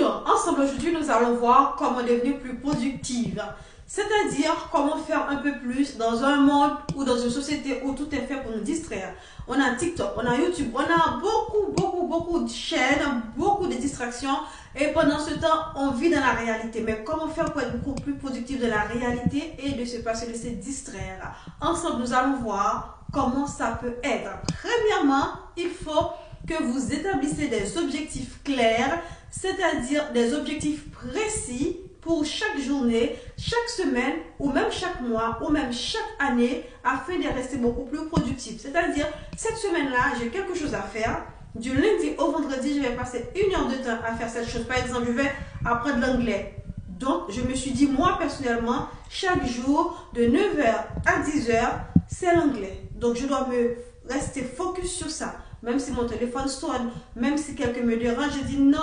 Donc, ensemble aujourd'hui, nous allons voir comment devenir plus productive. C'est-à-dire comment faire un peu plus dans un monde ou dans une société où tout est fait pour nous distraire. On a TikTok, on a YouTube, on a beaucoup de chaînes, beaucoup de distractions. Et pendant ce temps, on vit dans la réalité. Mais comment faire pour être beaucoup plus productif de la réalité et de se passer de se distraire? Ensemble, nous allons voir comment ça peut être. Premièrement, il faut que vous établissez des objectifs clairs, c'est-à-dire des objectifs précis pour chaque journée, chaque semaine, ou même chaque mois, ou même chaque année, afin de rester beaucoup plus productif. C'est-à-dire, cette semaine-là, j'ai quelque chose à faire. Du lundi au vendredi, je vais passer 1 heure de temps à faire cette chose. Par exemple, je vais apprendre l'anglais. Donc, je me suis dit, moi, personnellement, chaque jour, de 9h à 10h, c'est l'anglais. Donc, je dois me rester focus sur ça. Même si mon téléphone sonne, même si quelqu'un me dérange, je dis non,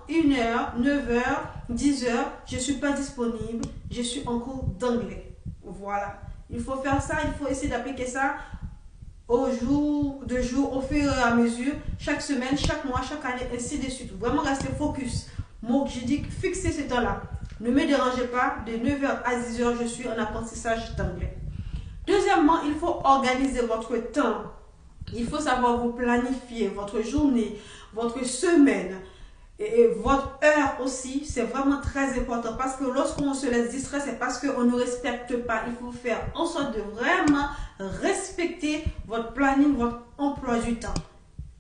1h, 9h, 10h, je ne suis pas disponible, je suis en cours d'anglais. Voilà. Il faut faire ça, il faut essayer d'appliquer ça au jour, au fur et à mesure, chaque semaine, chaque mois, chaque année, ainsi de suite. Vraiment rester focus. Moi, je dis fixer ce temps-là. Ne me dérangez pas, de 9h à 10h, je suis en apprentissage d'anglais. Deuxièmement, il faut organiser votre temps. Il faut savoir vous planifier votre journée, votre semaine et votre heure aussi. C'est vraiment très important parce que lorsqu'on se laisse distraire, c'est parce qu'on ne respecte pas. Il faut faire en sorte de vraiment respecter votre planning, votre emploi du temps.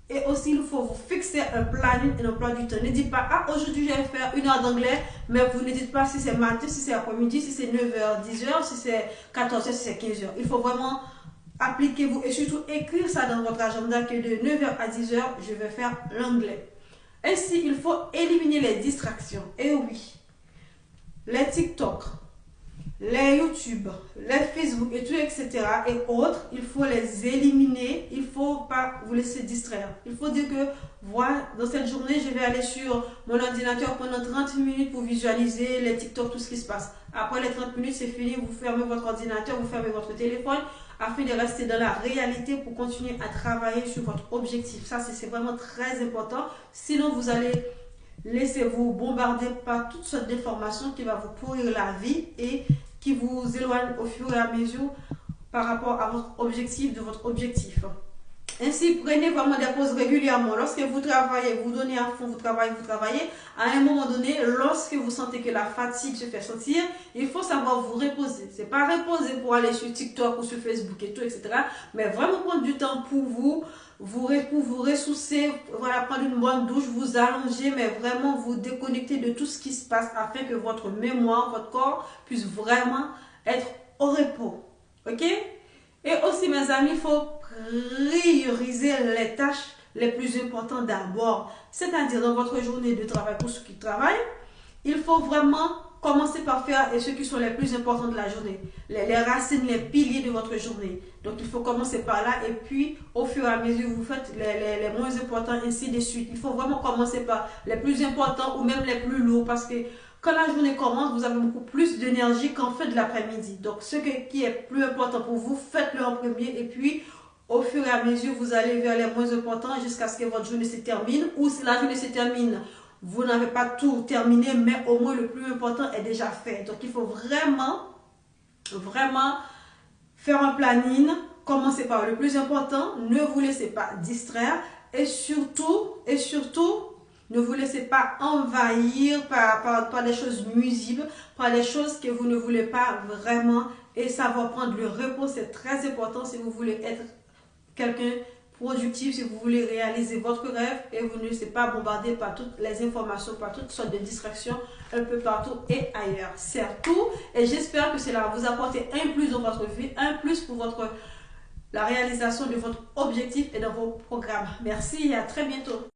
Et aussi, il faut vous fixer un planning et un emploi du temps. Ne dites pas, ah, aujourd'hui, je vais faire 1 heure d'anglais, mais vous ne dites pas si c'est matin, si c'est après-midi, si c'est 9h, 10h, si c'est 14h, si c'est 15h. Il faut vraiment appliquez-vous et surtout écrire ça dans votre agenda que de 9h à 10h, je vais faire l'anglais. Ainsi, il faut éliminer les distractions. Et oui, les TikTok, les YouTube, les Facebook et tout, etc. et autres, il faut les éliminer. Il ne faut pas vous laisser distraire. Il faut dire que, voilà, dans cette journée, je vais aller sur mon ordinateur pendant 30 minutes pour visualiser les TikTok, tout ce qui se passe. Après les 30 minutes, c'est fini, vous fermez votre ordinateur, vous fermez votre téléphone, afin de rester dans la réalité pour continuer à travailler sur votre objectif. Ça, c'est vraiment très important. Sinon, vous allez laisser-vous bombarder par toutes sortes d'informations qui vont vous pourrir la vie et qui vous éloignent au fur et à mesure par rapport à votre objectif, de votre objectif. Ainsi, prenez vraiment des pauses régulièrement. Lorsque vous travaillez, vous donnez à fond, vous travaillez, à un moment donné, lorsque vous sentez que la fatigue se fait sentir, il faut savoir vous reposer. C'est pas reposer pour aller sur TikTok ou sur Facebook et tout, etc. Mais vraiment prendre du temps pour vous ressourcer, voilà, prendre une bonne douche, vous allonger, mais vraiment vous déconnecter de tout ce qui se passe afin que votre mémoire, votre corps puisse vraiment être au repos. Ok? Et aussi, mes amis, il faut prioriser les tâches les plus importantes d'abord. C'est-à-dire, dans votre journée de travail, pour ceux qui travaillent, il faut vraiment commencer par faire ceux qui sont les plus importants de la journée. Les racines, les piliers de votre journée. Donc, il faut commencer par là et puis, au fur et à mesure, vous faites les moins importants, ainsi de suite. Il faut vraiment commencer par les plus importants ou même les plus lourds parce que quand la journée commence, vous avez beaucoup plus d'énergie qu'en fin de l'après-midi. Donc, ce qui est plus important pour vous, faites-le en premier. Et puis, au fur et à mesure, vous allez vers les moins importants jusqu'à ce que votre journée se termine. Ou si la journée se termine, vous n'avez pas tout terminé, mais au moins le plus important est déjà fait. Donc, il faut vraiment faire un planning. Commencez par le plus important. Ne vous laissez pas distraire. Et surtout, ne vous laissez pas envahir par des choses nuisibles, par des choses que vous ne voulez pas vraiment. Et savoir prendre le repos, c'est très important si vous voulez être quelqu'un productif, si vous voulez réaliser votre rêve et vous ne laissez pas bombarder par toutes les informations, par toutes sortes de distractions un peu partout et ailleurs. C'est tout et j'espère que cela va vous apporter un plus dans votre vie, un plus pour la réalisation de votre objectif et dans vos programmes. Merci et à très bientôt.